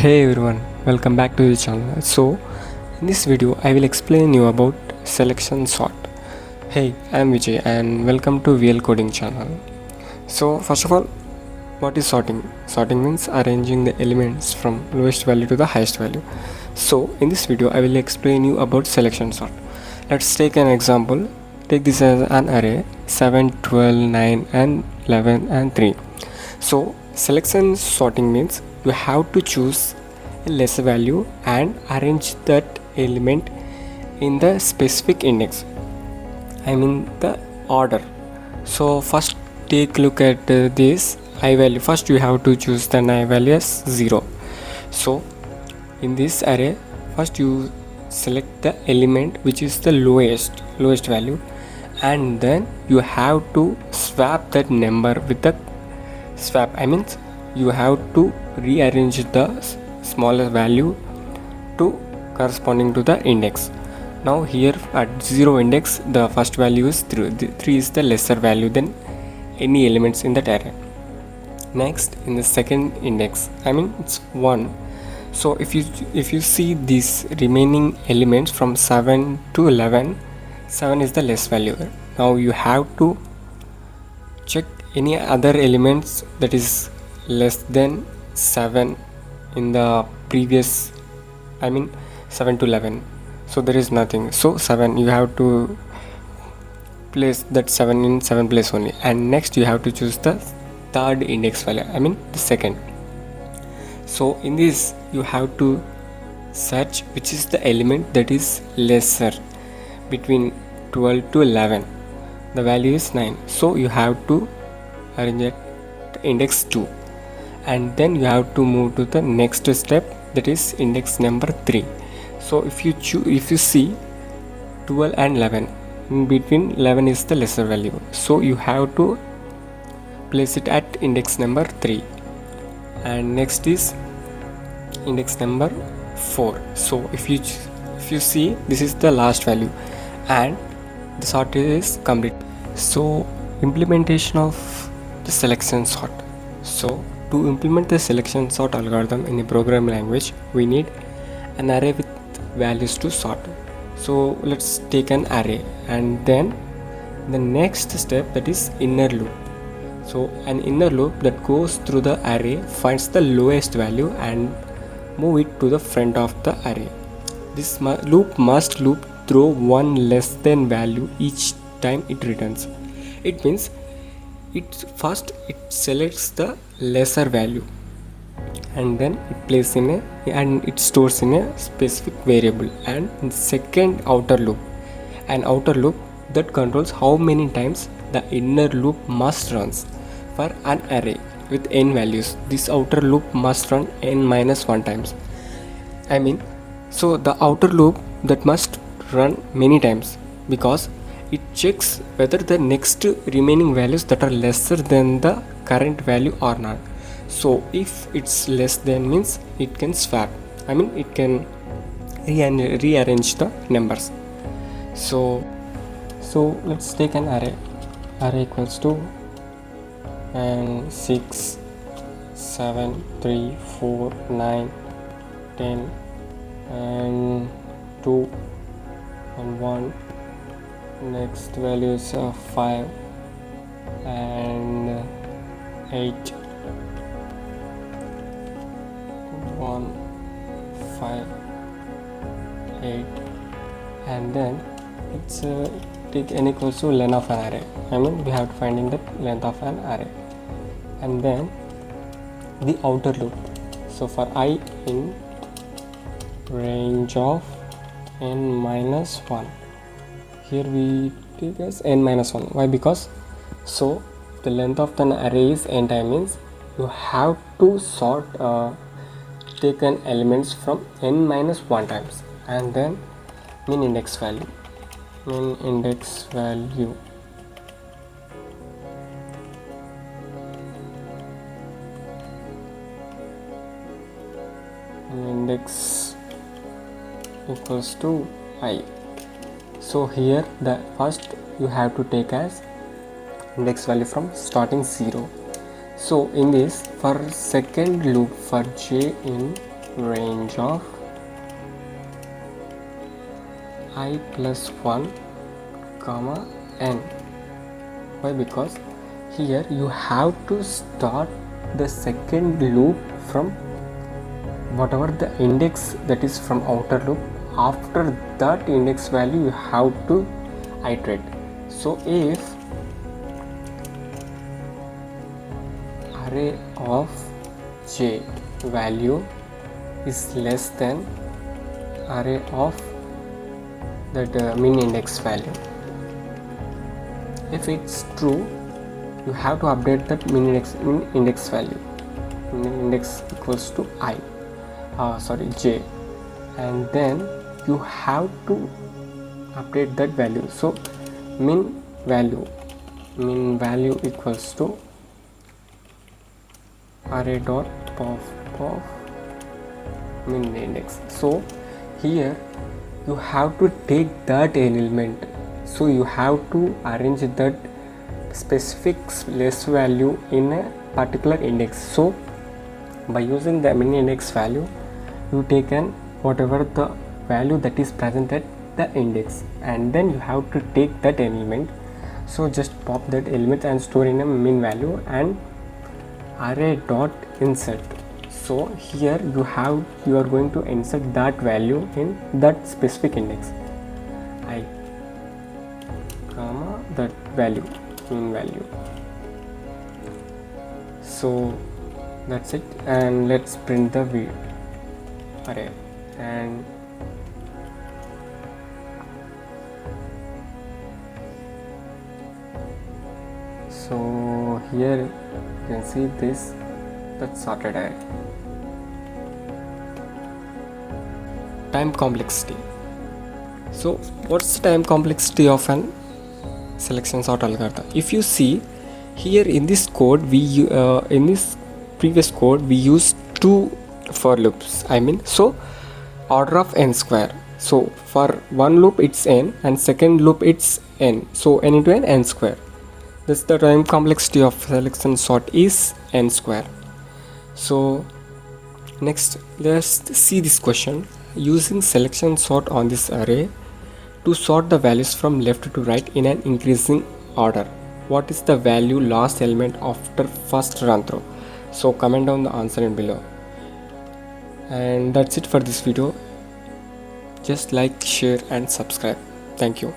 Hey everyone, welcome back to the channel. So, in this video, I will explain you about selection sort. Hey, I am Vijay and welcome to VL Coding channel. So, first of all, what is sorting? Sorting means arranging the elements from lowest value to the highest value. So, in this video, I will explain you about selection sort. Let's take an example. Take this as an array 7, 12, 9 and 11 and 3. So, selection sorting means you have to choose a lesser value and arrange that element in the specific index, I mean the order. So first take a look at this I value. First you have to choose the I value as 0. So in this array, first you select the element which is the lowest value, and then you have to swap that number with the swap. I mean you have to rearrange the smaller value to corresponding to the index. Now here at 0 index, the first value is 3. 3 is the lesser value than any elements in that array. Next, in the second index, I mean it's 1. So if you see these remaining elements from 7 to 11, 7 is the less value. Now you have to check any other elements that is less than 7 in the previous, I mean 7 to 11. So there is nothing. So 7, you have to place that 7 in 7 place only, and next you have to choose the third index value, I mean the second. So in this you have to search which is the element that is lesser between 12 to 11. The value is 9, so you have to arrange it index 2, and then you have to move to the next step, that is index number 3. So if you see 12 and 11, in between 11 is the lesser value, so you have to place it at index number 3, and next is index number 4. So if you see, this is the last value and the sort is complete. So implementation of the selection sort. So to implement the selection sort algorithm in a programming language, we need an array with values to sort. So let's take an array, and then the next step, that is inner loop. So an inner loop that goes through the array, finds the lowest value and move it to the front of the array. This loop must loop through one less than value each time it returns. It means it selects the lesser value, and then it places in it stores in a specific variable. And second outer loop, an outer loop that controls how many times the inner loop must runs for an array with n values. This outer loop must run n minus 1 times. I mean, so the outer loop that must run many times, because it checks whether the next remaining values that are lesser than the current value or not. So if it's less than, means it can swap, I mean it can rearrange the numbers. So let's take an array equals to and 6, 7, 3, 4, 9, 10 and 2 and 1. Next value is 5 and 8, 1, 5, 8, and then it's take n equals to length of an array. I mean we have to find in the length of an array, and then the outer loop. So for I in range of n minus 1, here we take as n minus 1. Why? Because so the length of an array is n time, means you have to sort take an elements from n minus 1 times, and then min index value index equals to I. So here the first you have to take as index value from starting 0. So in this, for second loop for j in range of I plus 1 comma n. Why? Because here you have to start the second loop from whatever the index that is from outer loop. After that index value you have to iterate. So if array of j value is less than array of that min index value, if it's true, you have to update that min index value. Min index equals to I, j, and then you have to update that value. So min value equals to array dot pop min index. So here you have to take that element, so you have to arrange that specific place value in a particular index. So by using the min index value, you take an whatever the value that is present at the index, and then you have to take that element. So just pop that element and store in a min value and array dot insert. So here you are going to insert that value in that specific index I comma that value, min value. So that's it, and let's print the array. And so here you can see this, that's sorted array. Time complexity. So what's the time complexity of an selection sort algorithm? If you see here in this code, in this previous code we used two for loops, so order of n square. So for one loop it's n and second loop it's n, so n into n square. That's the time complexity of selection sort is n square. So next let's see this question. Using selection sort on this array to sort the values from left to right in an increasing order, what is the value last element after first run through? So comment down the answer in below. And that's it for this video. Just like, share and subscribe. Thank you.